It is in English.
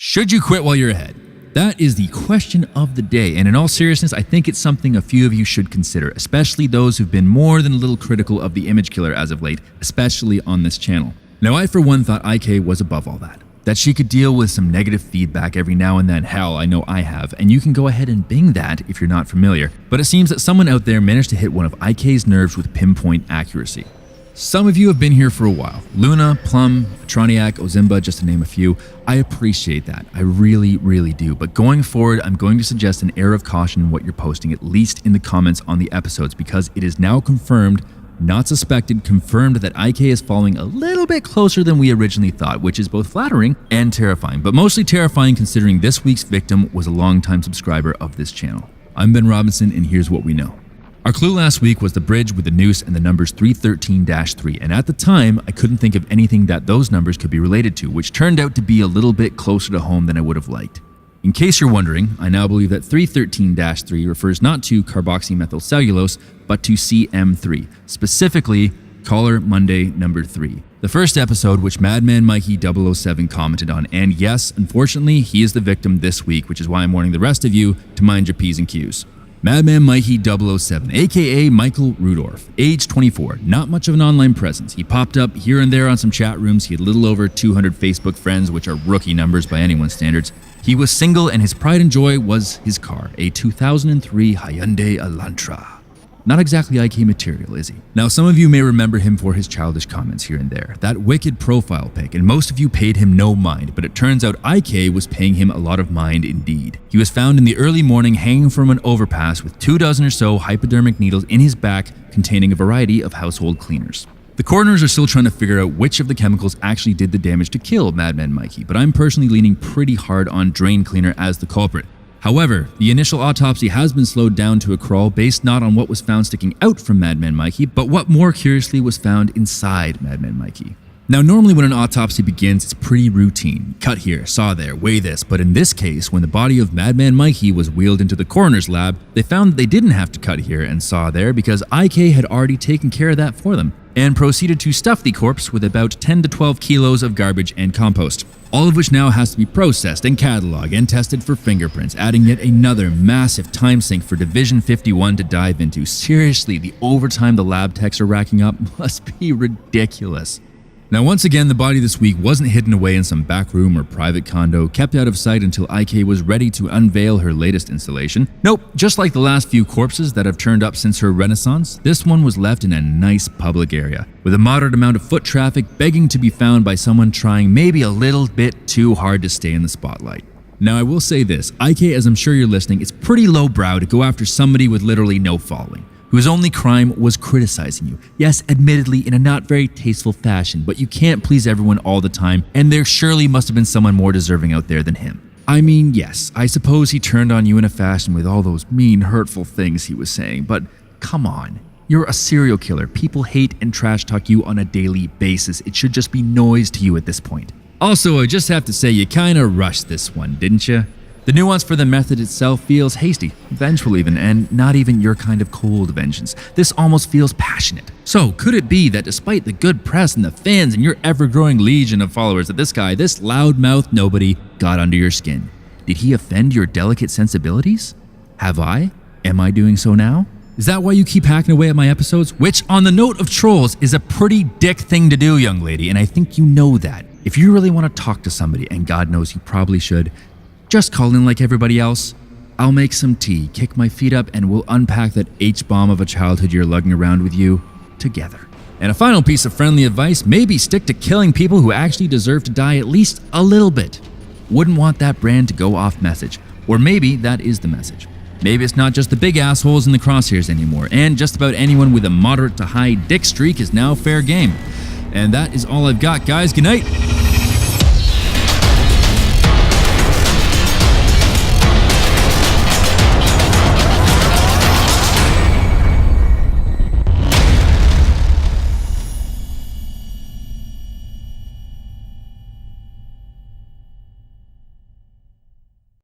Should you quit while you're ahead? That is the question of the day, and in all seriousness, I think it's something a few of you should consider, especially those who've been more than a little critical of the image killer as of late, especially on this channel. Now, I for one thought IK was above all that she could deal with some negative feedback every now and then. Hell, I know I have, and you can go ahead and Bing that if you're not familiar, but it seems that someone out there managed to hit one of IK's nerves with pinpoint accuracy. Some of you have been here for a while. Luna, Plum, Troniak, Ozimba, just to name a few. I appreciate that. I really, really do. But going forward, I'm going to suggest an air of caution in what you're posting, at least in the comments on the episodes, because it is now confirmed, not suspected, confirmed that IK is following a little bit closer than we originally thought, which is both flattering and terrifying, but mostly terrifying considering this week's victim was a longtime subscriber of this channel. I'm Ben Robinson, and here's what we know. Our clue last week was the bridge with the noose and the numbers 313-3, and at the time, I couldn't think of anything that those numbers could be related to, which turned out to be a little bit closer to home than I would have liked. In case you're wondering, I now believe that 313-3 refers not to carboxymethylcellulose, but to CM3, specifically Caller Monday number 3. The first episode which Madman Mikey 007 commented on, and yes, unfortunately, he is the victim this week, which is why I'm warning the rest of you to mind your P's and Q's. Madman Mikey 007, aka Michael Rudorf, age 24, not much of an online presence. He popped up here and there on some chat rooms. He had a little over 200 Facebook friends, which are rookie numbers by anyone's standards. He was single, and his pride and joy was his car, a 2003 Hyundai Elantra. Not exactly IK material, is he? Now, some of you may remember him for his childish comments here and there, that wicked profile pic, and most of you paid him no mind, but it turns out IK was paying him a lot of mind indeed. He was found in the early morning hanging from an overpass with 24 or so hypodermic needles in his back containing a variety of household cleaners. The coroners are still trying to figure out which of the chemicals actually did the damage to kill Madman Mikey, but I'm personally leaning pretty hard on drain cleaner as the culprit. However, the initial autopsy has been slowed down to a crawl based not on what was found sticking out from Madman Mikey, but what more curiously was found inside Madman Mikey. Now, normally when an autopsy begins, it's pretty routine. Cut here, saw there, weigh this, but in this case, when the body of Madman Mikey was wheeled into the coroner's lab, they found that they didn't have to cut here and saw there because IK had already taken care of that for them and proceeded to stuff the corpse with about 10 to 12 kilos of garbage and compost. All of which now has to be processed and cataloged and tested for fingerprints, adding yet another massive time sink for Division 51 to dive into. Seriously, the overtime the lab techs are racking up must be ridiculous. Now, once again, the body this week wasn't hidden away in some back room or private condo, kept out of sight until IK was ready to unveil her latest installation. Nope, just like the last few corpses that have turned up since her renaissance, this one was left in a nice public area, with a moderate amount of foot traffic begging to be found by someone trying maybe a little bit too hard to stay in the spotlight. Now, I will say this, IK, as I'm sure you're listening, it's pretty lowbrow to go after somebody with literally no following, whose only crime was criticizing you. Yes, admittedly in a not very tasteful fashion, but you can't please everyone all the time, and there surely must have been someone more deserving out there than him. I mean, yes, I suppose he turned on you in a fashion with all those mean, hurtful things he was saying, but come on. You're a serial killer. People hate and trash talk you on a daily basis. It should just be noise to you at this point. Also, I just have to say, you kinda rushed this one, didn't you? The nuance for the method itself feels hasty, vengeful even, and not even your kind of cold vengeance. This almost feels passionate. So, could it be that despite the good press and the fans and your ever-growing legion of followers, that this guy, this loudmouth nobody, got under your skin? Did he offend your delicate sensibilities? Have I? Am I doing so now? Is that why you keep hacking away at my episodes? Which, on the note of trolls, is a pretty dick thing to do, young lady, and I think you know that. If you really want to talk to somebody, and God knows you probably should, just call in like everybody else. I'll make some tea, kick my feet up, and we'll unpack that H-bomb of a childhood you're lugging around with you together. And a final piece of friendly advice, maybe stick to killing people who actually deserve to die at least a little bit. Wouldn't want that brand to go off message. Or maybe that is the message. Maybe it's not just the big assholes in the crosshairs anymore, and just about anyone with a moderate to high dick streak is now fair game. And that is all I've got, guys. Good night.